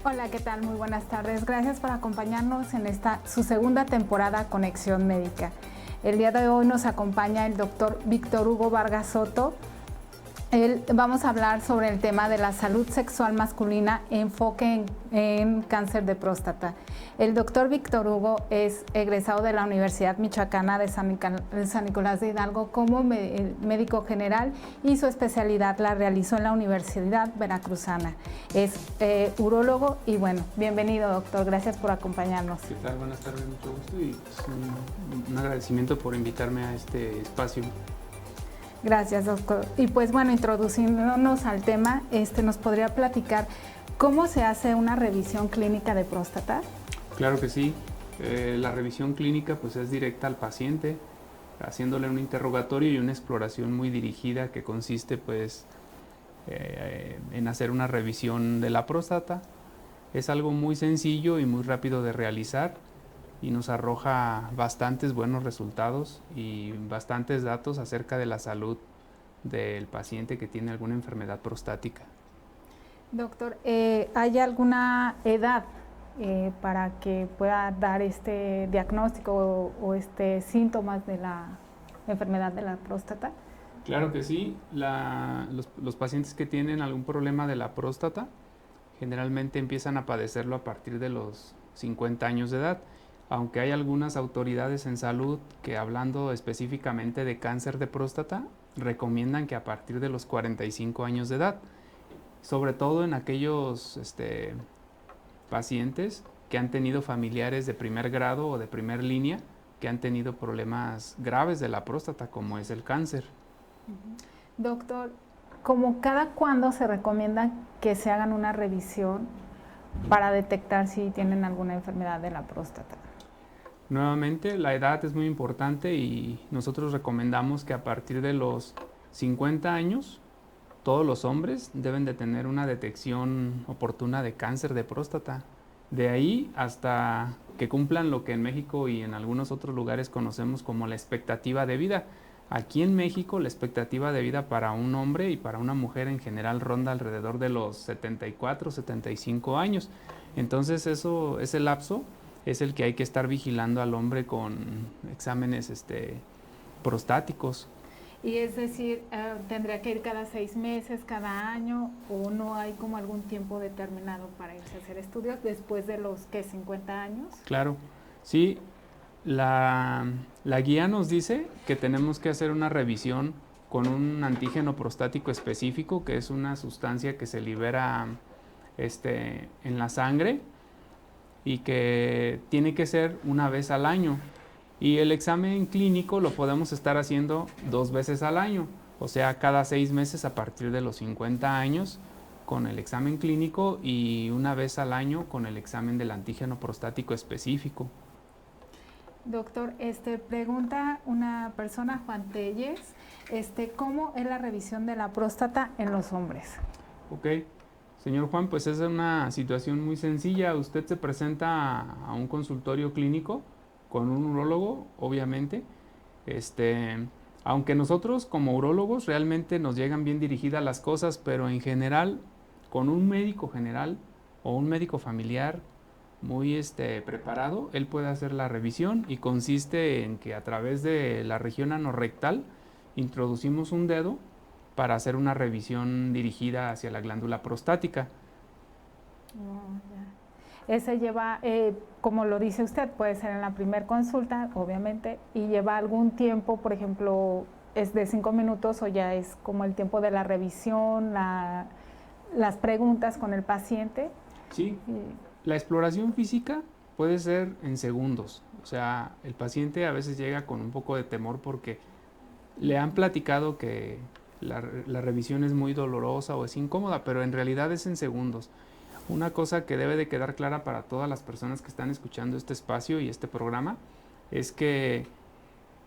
Hola, ¿qué tal? Muy buenas tardes. Gracias por acompañarnos en su segunda temporada Conexión Médica. El día de hoy nos acompaña el doctor Víctor Hugo Vargas Soto. Vamos a hablar sobre el tema de la salud sexual masculina, enfoque en cáncer de próstata. El doctor Víctor Hugo es egresado de la Universidad Michoacana de San Nicolás de Hidalgo como médico general y su especialidad la realizó en la Universidad Veracruzana. Es urólogo y bueno, bienvenido doctor, gracias por acompañarnos. ¿Qué tal? Buenas tardes, mucho gusto y un agradecimiento por invitarme a este espacio. Gracias, doctor. Y pues bueno, introduciéndonos al tema, ¿nos podría platicar cómo se hace una revisión clínica de próstata? Claro que sí. La revisión clínica pues es directa al paciente, haciéndole un interrogatorio y una exploración muy dirigida que consiste pues en hacer una revisión de la próstata. Es algo muy sencillo y muy rápido de realizar y nos arroja bastantes buenos resultados y bastantes datos acerca de la salud del paciente que tiene alguna enfermedad prostática. Doctor, ¿hay alguna edad para que pueda dar este diagnóstico o síntomas de la enfermedad de la próstata? Claro que sí. Los pacientes que tienen algún problema de la próstata generalmente empiezan a padecerlo a partir de los 50 años de edad, aunque hay algunas autoridades en salud que, hablando específicamente de cáncer de próstata, recomiendan que a partir de los 45 años de edad, sobre todo en aquellos pacientes que han tenido familiares de primer grado o de primer línea que han tenido problemas graves de la próstata, como es el cáncer. Doctor, ¿como cada cuándo se recomienda que se hagan una revisión para detectar si tienen alguna enfermedad de la próstata? Nuevamente, la edad es muy importante y nosotros recomendamos que a partir de los 50 años todos los hombres deben de tener una detección oportuna de cáncer de próstata. De ahí hasta que cumplan lo que en México y en algunos otros lugares conocemos como la expectativa de vida. Aquí en México la expectativa de vida para un hombre y para una mujer en general ronda alrededor de los 74, 75 años. Entonces ese lapso es el que hay que estar vigilando al hombre con exámenes prostáticos. Y es decir, ¿tendría que ir cada 6 meses, cada año, o no hay como algún tiempo determinado para irse a hacer estudios después de los 50 años? Claro, sí, la guía nos dice que tenemos que hacer una revisión con un antígeno prostático específico, que es una sustancia que se libera en la sangre y que tiene que ser una vez al año. Y el examen clínico lo podemos estar haciendo 2 veces al año, o sea, cada 6 meses a partir de los 50 años con el examen clínico y una vez al año con el examen del antígeno prostático específico. Doctor, pregunta una persona, Juan Telles, ¿cómo es la revisión de la próstata en los hombres? Ok, señor Juan, pues es una situación muy sencilla. Usted se presenta a un consultorio clínico con un urólogo, obviamente. Aunque nosotros como urólogos realmente nos llegan bien dirigidas las cosas, pero en general, con un médico general o un médico familiar muy preparado, él puede hacer la revisión y consiste en que a través de la región anorrectal introducimos un dedo para hacer una revisión dirigida hacia la glándula prostática. Ese lleva, como lo dice usted, puede ser en la primera consulta, obviamente, y lleva algún tiempo, por ejemplo, es de 5 minutos o ya es como el tiempo de la revisión, las preguntas con el paciente. Sí, la exploración física puede ser en segundos. O sea, el paciente a veces llega con un poco de temor porque le han platicado que la revisión es muy dolorosa o es incómoda, pero en realidad es en segundos. Una cosa que debe de quedar clara para todas las personas que están escuchando este espacio y este programa es que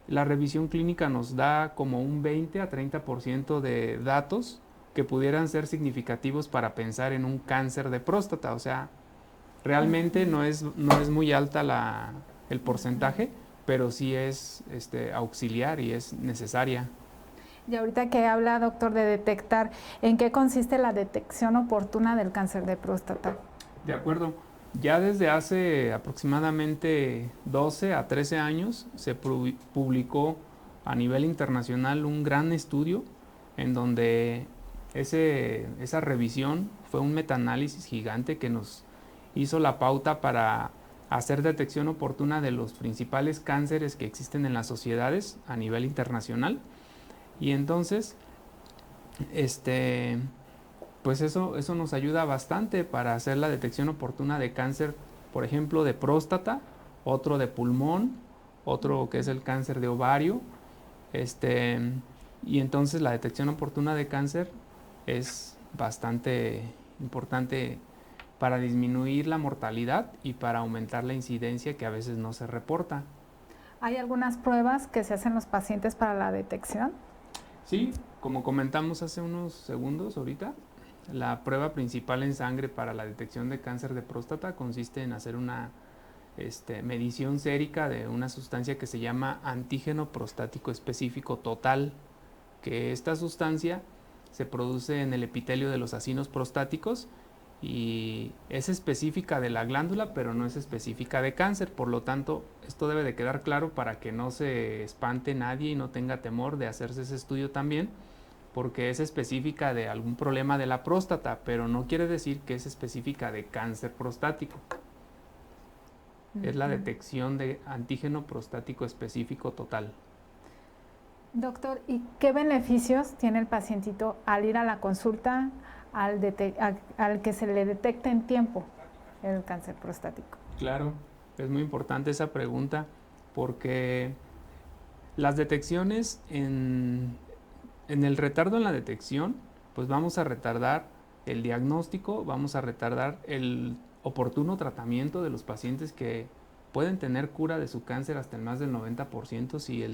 la revisión clínica nos da como un 20 a 30% de datos que pudieran ser significativos para pensar en un cáncer de próstata. O sea, realmente no es muy alta el porcentaje, pero sí es auxiliar y es necesaria. Y ahorita que habla, doctor, de detectar, ¿en qué consiste la detección oportuna del cáncer de próstata? De acuerdo. Ya desde hace aproximadamente 12 a 13 años se publicó a nivel internacional un gran estudio en donde esa revisión fue un metaanálisis gigante que nos hizo la pauta para hacer detección oportuna de los principales cánceres que existen en las sociedades a nivel internacional. Y entonces, pues eso nos ayuda bastante para hacer la detección oportuna de cáncer, por ejemplo, de próstata, otro de pulmón, otro que es el cáncer de ovario. Y entonces la detección oportuna de cáncer es bastante importante para disminuir la mortalidad y para aumentar la incidencia que a veces no se reporta. ¿Hay algunas pruebas que se hacen los pacientes para la detección? Sí, como comentamos hace unos segundos ahorita, la prueba principal en sangre para la detección de cáncer de próstata consiste en hacer una medición sérica de una sustancia que se llama antígeno prostático específico total, que esta sustancia se produce en el epitelio de los acinos prostáticos y es específica de la glándula, pero no es específica de cáncer. Por lo tanto, esto debe de quedar claro para que no se espante nadie y no tenga temor de hacerse ese estudio también, porque es específica de algún problema de la próstata, pero no quiere decir que es específica de cáncer prostático. Es la detección de antígeno prostático específico total. Doctor, ¿y qué beneficios tiene el pacientito al ir a la consulta, al que se le detecte en tiempo el cáncer prostático? Claro, es muy importante esa pregunta porque las detecciones en el retardo en la detección, pues vamos a retardar el diagnóstico, vamos a retardar el oportuno tratamiento de los pacientes que pueden tener cura de su cáncer hasta en más del 90% si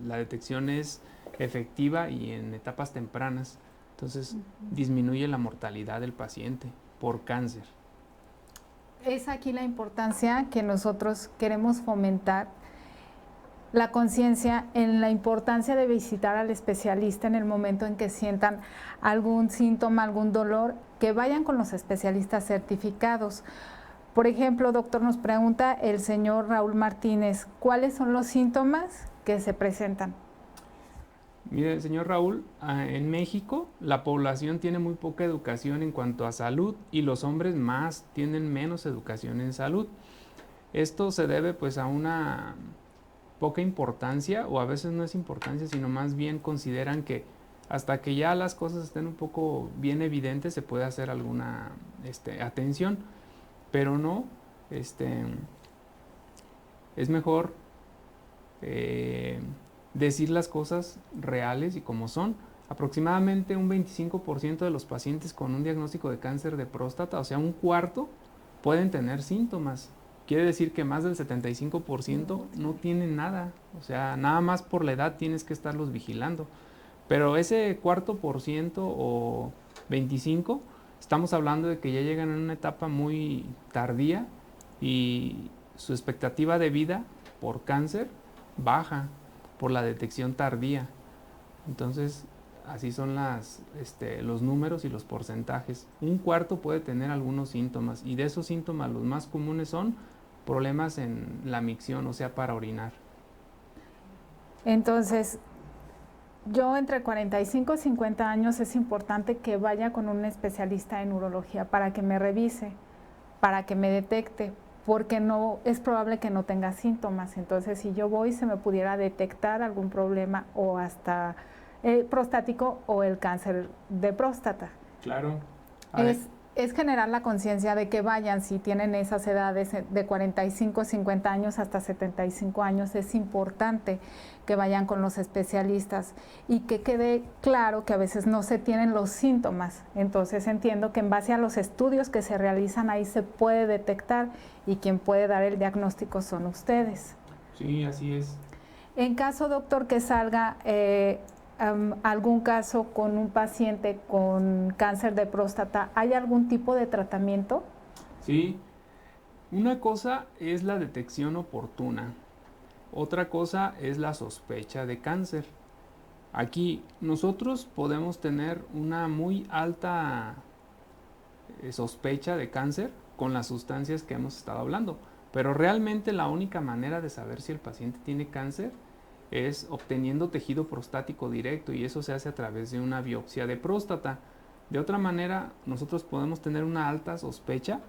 la detección es efectiva y en etapas tempranas. Entonces, disminuye la mortalidad del paciente por cáncer. Es aquí la importancia que nosotros queremos fomentar, la conciencia en la importancia de visitar al especialista en el momento en que sientan algún síntoma, algún dolor, que vayan con los especialistas certificados. Por ejemplo, doctor, nos pregunta el señor Raúl Martínez, ¿cuáles son los síntomas que se presentan? Mire, señor Raúl, en México la población tiene muy poca educación en cuanto a salud y los hombres más tienen menos educación en salud. Esto se debe pues a una poca importancia, o a veces no es importancia, sino más bien consideran que hasta que ya las cosas estén un poco bien evidentes se puede hacer alguna atención, pero no, es mejor decir las cosas reales y como son. Aproximadamente un 25% de los pacientes con un diagnóstico de cáncer de próstata, o sea, un cuarto, pueden tener síntomas. Quiere decir que más del 75% no tienen nada. O sea, nada más por la edad tienes que estarlos vigilando. Pero ese cuarto por ciento o 25%, estamos hablando de que ya llegan en una etapa muy tardía y su expectativa de vida por cáncer baja por la detección tardía. Entonces, así son los números y los porcentajes. Un cuarto puede tener algunos síntomas y de esos síntomas los más comunes son problemas en la micción, o sea, para orinar. Entonces, yo entre 45 y 50 años es importante que vaya con un especialista en urología para que me revise, para que me detecte, porque no es probable que no tenga síntomas. Entonces, si yo voy, se me pudiera detectar algún problema o hasta prostático o el cáncer de próstata. Claro. Es generar la conciencia de que vayan, si tienen esas edades de 45, 50 años hasta 75 años, es importante que vayan con los especialistas y que quede claro que a veces no se tienen los síntomas. Entonces entiendo que en base a los estudios que se realizan ahí se puede detectar y quien puede dar el diagnóstico son ustedes. Sí, así es. En caso, doctor, que salga algún caso con un paciente con cáncer de próstata, ¿hay algún tipo de tratamiento? Sí, una cosa es la detección oportuna, otra cosa es la sospecha de cáncer. Aquí nosotros podemos tener una muy alta sospecha de cáncer con las sustancias que hemos estado hablando. Pero realmente la única manera de saber si el paciente tiene cáncer es obteniendo tejido prostático directo, y eso se hace a través de una biopsia de próstata. De otra manera, nosotros podemos tener una alta sospecha,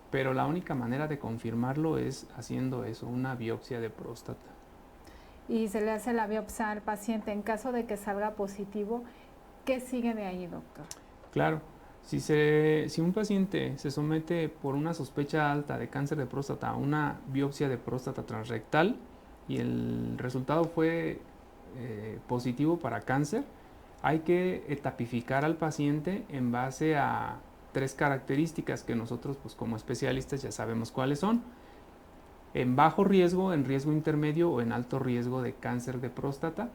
pero la única manera de confirmarlo es haciendo eso, una biopsia de próstata. Y se le hace la biopsia al paciente. En caso de que salga positivo, ¿qué sigue de ahí, doctor? Claro, si un paciente se somete por una sospecha alta de cáncer de próstata a una biopsia de próstata transrectal y el resultado fue positivo para cáncer, hay que etapificar al paciente en base a 3 características que nosotros, pues, como especialistas ya sabemos cuáles son: en bajo riesgo, en riesgo intermedio o en alto riesgo de cáncer de próstata.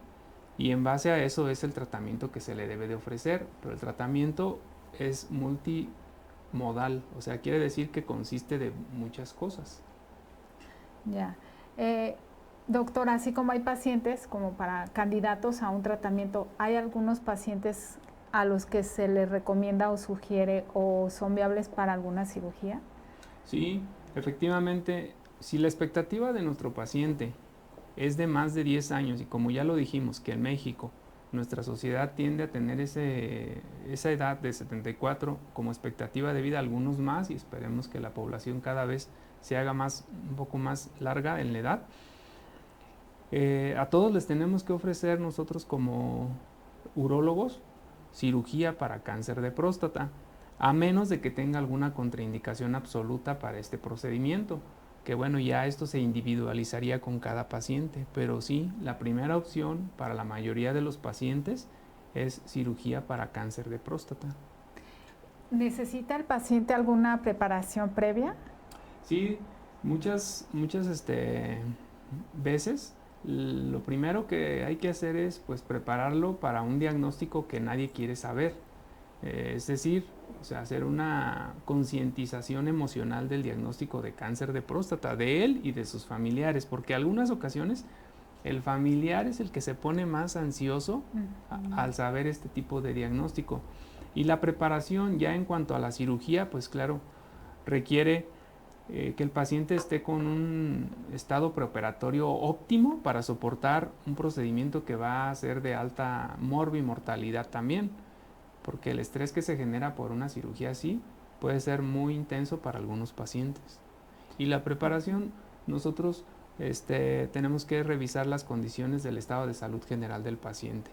Y en base a eso es el tratamiento que se le debe de ofrecer, pero el tratamiento es multimodal, o sea, quiere decir que consiste de muchas cosas. Ya. Doctor, así como hay pacientes como para candidatos a un tratamiento, ¿hay algunos pacientes a los que se les recomienda o sugiere o son viables para alguna cirugía? Sí, efectivamente, si la expectativa de nuestro paciente es de más de 10 años, y como ya lo dijimos, que en México nuestra sociedad tiende a tener esa edad de 74 como expectativa de vida, algunos más, y esperemos que la población cada vez se haga un poco más larga en la edad. A todos les tenemos que ofrecer nosotros como urólogos cirugía para cáncer de próstata, a menos de que tenga alguna contraindicación absoluta para este procedimiento, que bueno, ya esto se individualizaría con cada paciente, pero sí, la primera opción para la mayoría de los pacientes es cirugía para cáncer de próstata. ¿Necesita el paciente alguna preparación previa? Sí, muchas veces lo primero que hay que hacer es, pues, prepararlo para un diagnóstico que nadie quiere saber. Es decir, o sea, hacer una concientización emocional del diagnóstico de cáncer de próstata, de él y de sus familiares, porque algunas ocasiones el familiar es el que se pone más ansioso al saber este tipo de diagnóstico. Y la preparación ya en cuanto a la cirugía, pues claro, requiere que el paciente esté con un estado preoperatorio óptimo para soportar un procedimiento que va a ser de alta morbimortalidad también, porque el estrés que se genera por una cirugía así puede ser muy intenso para algunos pacientes. Y la preparación, nosotros tenemos que revisar las condiciones del estado de salud general del paciente.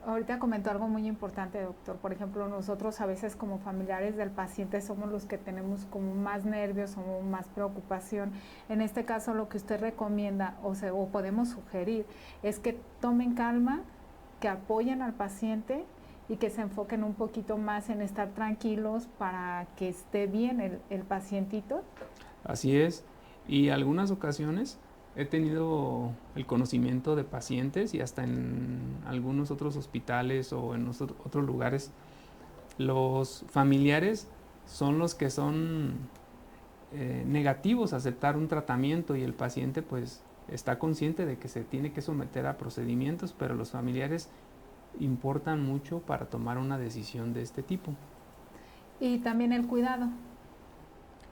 Ahorita comentó algo muy importante, doctor. Por ejemplo, nosotros a veces como familiares del paciente somos los que tenemos como más nervios o más preocupación. En este caso, lo que usted recomienda o podemos sugerir es que tomen calma, que apoyen al paciente y que se enfoquen un poquito más en estar tranquilos para que esté bien el pacientito. Así es, y algunas ocasiones he tenido el conocimiento de pacientes, y hasta en algunos otros hospitales o en otros lugares, los familiares son los que son negativos a aceptar un tratamiento, y el paciente pues está consciente de que se tiene que someter a procedimientos, pero los familiares importan mucho para tomar una decisión de este tipo. Y también el cuidado.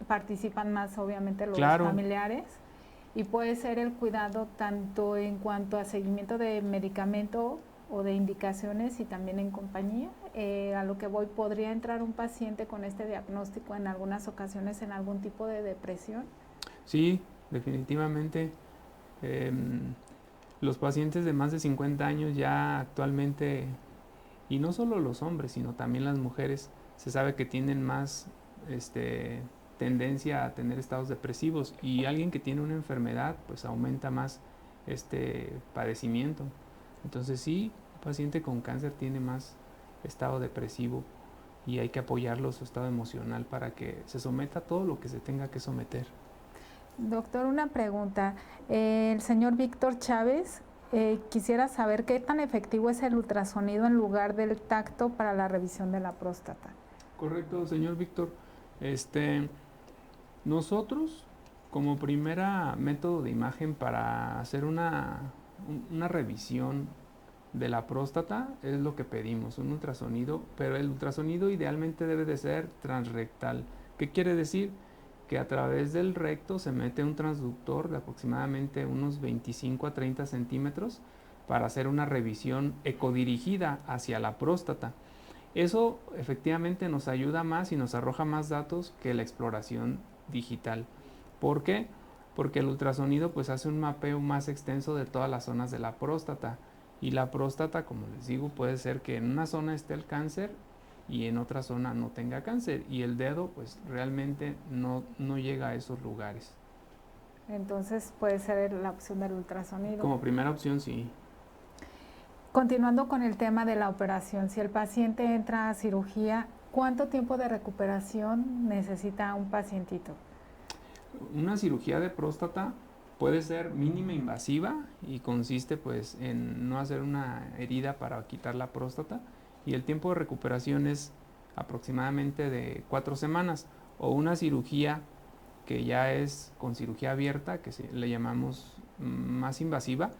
Participan más obviamente los Claro. familiares, y puede ser el cuidado tanto en cuanto a seguimiento de medicamento o de indicaciones y también en compañía. A lo que voy, ¿podría entrar un paciente con este diagnóstico en algunas ocasiones en algún tipo de depresión? Sí, definitivamente. Los pacientes de más de 50 años ya actualmente, y no solo los hombres, sino también las mujeres, se sabe que tienen más tendencia a tener estados depresivos, y alguien que tiene una enfermedad pues aumenta más este padecimiento. Entonces sí, un paciente con cáncer tiene más estado depresivo, y hay que apoyarlo su estado emocional para que se someta a todo lo que se tenga que someter. Doctor, una pregunta. El señor Víctor Chávez quisiera saber qué tan efectivo es el ultrasonido en lugar del tacto para la revisión de la próstata. Correcto, señor Víctor. Nosotros, como primera método de imagen para hacer una revisión de la próstata es lo que pedimos, un ultrasonido, pero el ultrasonido idealmente debe de ser transrectal. ¿Qué quiere decir? Que a través del recto se mete un transductor de aproximadamente unos 25 a 30 centímetros para hacer una revisión ecodirigida hacia la próstata. Eso efectivamente nos ayuda más y nos arroja más datos que la exploración digital. ¿Por qué? Porque el ultrasonido pues hace un mapeo más extenso de todas las zonas de la próstata. Y la próstata, como les digo, puede ser que en una zona esté el cáncer y en otra zona no tenga cáncer. Y el dedo pues realmente no llega a esos lugares. Entonces puede ser la opción del ultrasonido. Como primera opción, sí. Continuando con el tema de la operación, si el paciente entra a cirugía, ¿cuánto tiempo de recuperación necesita un pacientito? Una cirugía de próstata puede ser mínima invasiva y consiste pues en no hacer una herida para quitar la próstata, y el tiempo de recuperación es aproximadamente de 4 semanas, o una cirugía que ya es con cirugía abierta, que le llamamos más invasiva,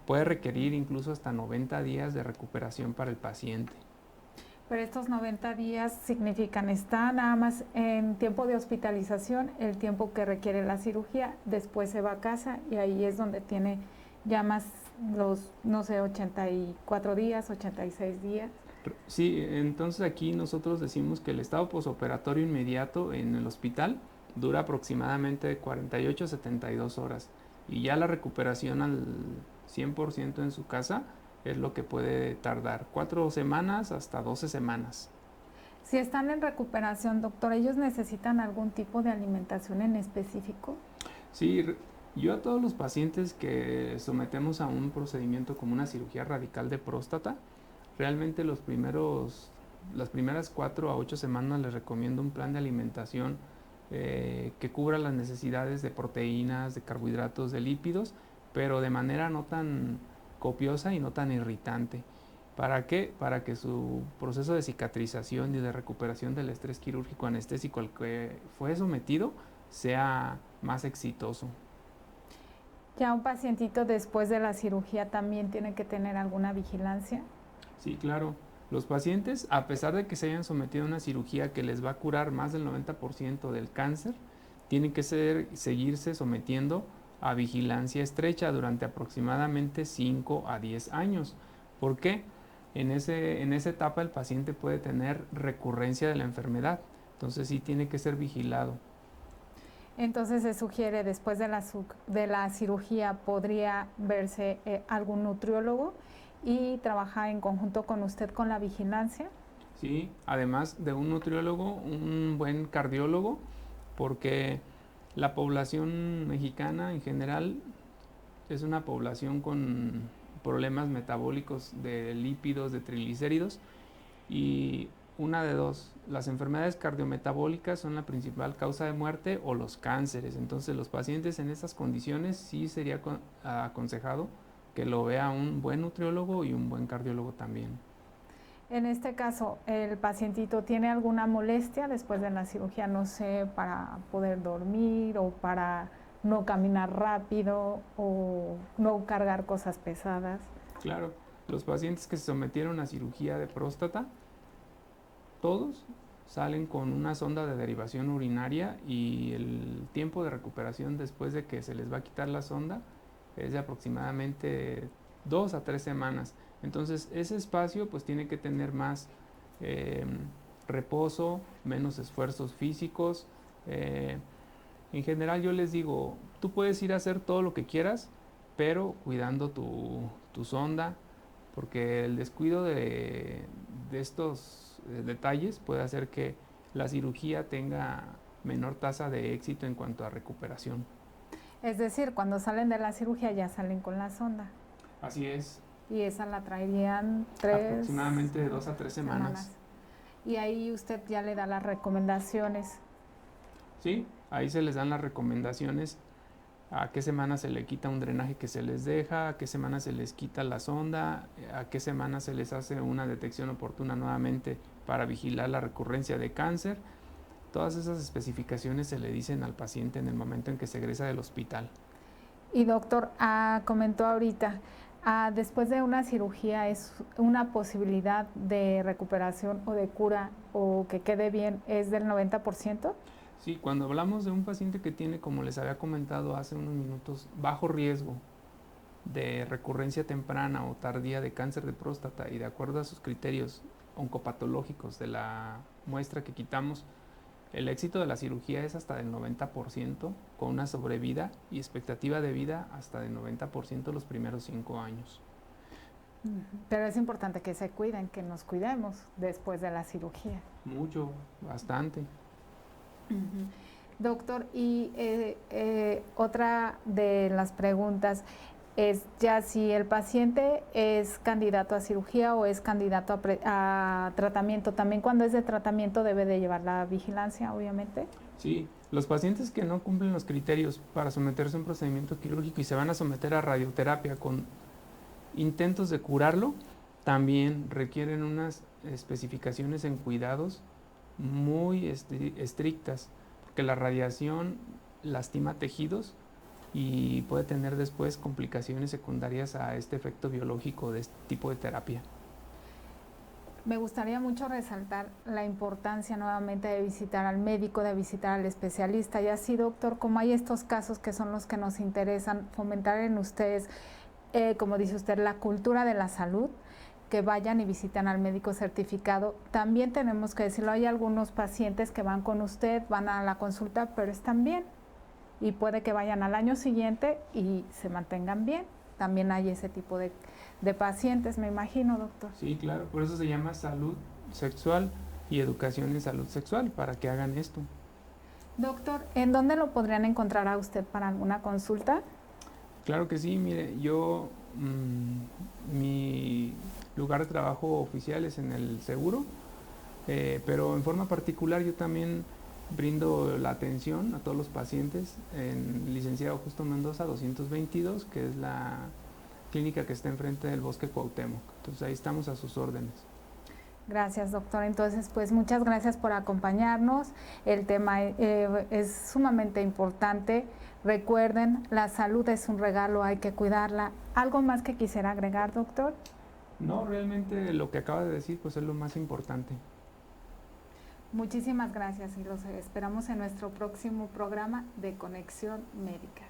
puede requerir incluso hasta 90 días de recuperación para el paciente. Pero estos 90 días significan, está nada más en tiempo de hospitalización, el tiempo que requiere la cirugía, después se va a casa y ahí es donde tiene ya más los, no sé, 84 días, 86 días. Sí, entonces aquí nosotros decimos que el estado posoperatorio inmediato en el hospital dura aproximadamente 48 a 72 horas, y ya la recuperación al 100% en su casa es lo que puede tardar 4 semanas hasta 12 semanas. Si están en recuperación, doctor, ¿ellos necesitan algún tipo de alimentación en específico? Sí, yo a todos los pacientes que sometemos a un procedimiento como una cirugía radical de próstata, realmente las primeras 4 a 8 semanas les recomiendo un plan de alimentación que cubra las necesidades de proteínas, de carbohidratos, de lípidos, pero de manera no tan copiosa y no tan irritante. ¿Para qué? Para que su proceso de cicatrización y de recuperación del estrés quirúrgico anestésico al que fue sometido sea más exitoso. ¿Ya un pacientito después de la cirugía también tiene que tener alguna vigilancia? Sí, claro. Los pacientes, a pesar de que se hayan sometido a una cirugía que les va a curar más del 90% del cáncer, tienen que seguirse sometiendo a vigilancia estrecha durante aproximadamente 5 a 10 años. ¿Por qué? En esa etapa el paciente puede tener recurrencia de la enfermedad, entonces sí tiene que ser vigilado. Entonces se sugiere después de la cirugía podría verse algún nutriólogo y trabajar en conjunto con usted con la vigilancia. Sí, además de un nutriólogo, un buen cardiólogo, porque la población mexicana en general es una población con problemas metabólicos de lípidos, de triglicéridos, y una de dos, las enfermedades cardiometabólicas son la principal causa de muerte, o los cánceres. Entonces los pacientes en estas condiciones sí sería aconsejado que lo vea un buen nutriólogo y un buen cardiólogo también. En este caso, ¿el pacientito tiene alguna molestia después de la cirugía, no sé, para poder dormir o para no caminar rápido o no cargar cosas pesadas? Claro, los pacientes que se sometieron a cirugía de próstata, todos salen con una sonda de derivación urinaria, y el tiempo de recuperación después de que se les va a quitar la sonda es de aproximadamente 2 a 3 semanas. Entonces ese espacio pues tiene que tener más reposo, menos esfuerzos físicos. En general yo les digo, tú puedes ir a hacer todo lo que quieras, pero cuidando tu sonda, porque el descuido de estos detalles puede hacer que la cirugía tenga menor tasa de éxito en cuanto a recuperación. Es decir, cuando salen de la cirugía ya salen con la sonda. Así es. Y esa la traerían aproximadamente de 2 a 3 semanas. Y ahí usted ya le da las recomendaciones. Sí, ahí se les dan las recomendaciones, a qué semana se le quita un drenaje que se les deja, a qué semana se les quita la sonda, a qué semana se les hace una detección oportuna nuevamente para vigilar la recurrencia de cáncer. Todas esas especificaciones se le dicen al paciente en el momento en que se egresa del hospital. Y doctor, comentó ahorita, Después de una cirugía, ¿es una posibilidad de recuperación o de cura o que quede bien es del 90%? Sí, cuando hablamos de un paciente que tiene, como les había comentado hace unos minutos, bajo riesgo de recurrencia temprana o tardía de cáncer de próstata y de acuerdo a sus criterios oncopatológicos de la muestra que quitamos, el éxito de la cirugía es hasta del 90%, con una sobrevida y expectativa de vida hasta del 90% los primeros 5 años. Pero es importante que se cuiden, que nos cuidemos después de la cirugía. Mucho, bastante. Doctor, y otra de las preguntas es ya si el paciente es candidato a cirugía o es candidato a tratamiento. También cuando es de tratamiento debe de llevar la vigilancia, obviamente. Sí, los pacientes que no cumplen los criterios para someterse a un procedimiento quirúrgico y se van a someter a radioterapia con intentos de curarlo, también requieren unas especificaciones en cuidados muy estrictas, porque la radiación lastima tejidos y puede tener después complicaciones secundarias a este efecto biológico de este tipo de terapia. Me gustaría mucho resaltar la importancia nuevamente de visitar al médico, de visitar al especialista. Y así, doctor, como hay estos casos que son los que nos interesan, fomentar en ustedes, como dice usted, la cultura de la salud, que vayan y visitan al médico certificado. También tenemos que decirlo, hay algunos pacientes que van con usted, van a la consulta, pero están bien. Y puede que vayan al año siguiente y se mantengan bien. También hay ese tipo de pacientes, me imagino, doctor. Sí, claro, por eso se llama salud sexual y educación en salud sexual, para que hagan esto. Doctor, ¿en dónde lo podrían encontrar a usted para alguna consulta? Claro que sí, mire, yo, mi lugar de trabajo oficial es en el seguro, pero en forma particular yo también brindo la atención a todos los pacientes en Licenciado Justo Mendoza 222, que es la clínica que está enfrente del Bosque Cuauhtémoc. Entonces ahí estamos a sus órdenes. Gracias, doctor. Entonces, pues muchas gracias por acompañarnos. El tema es sumamente importante. Recuerden, la salud es un regalo, hay que cuidarla. ¿Algo más que quisiera agregar, doctor? No, realmente lo que acaba de decir pues es lo más importante. Muchísimas gracias y los esperamos en nuestro próximo programa de Conexión Médica.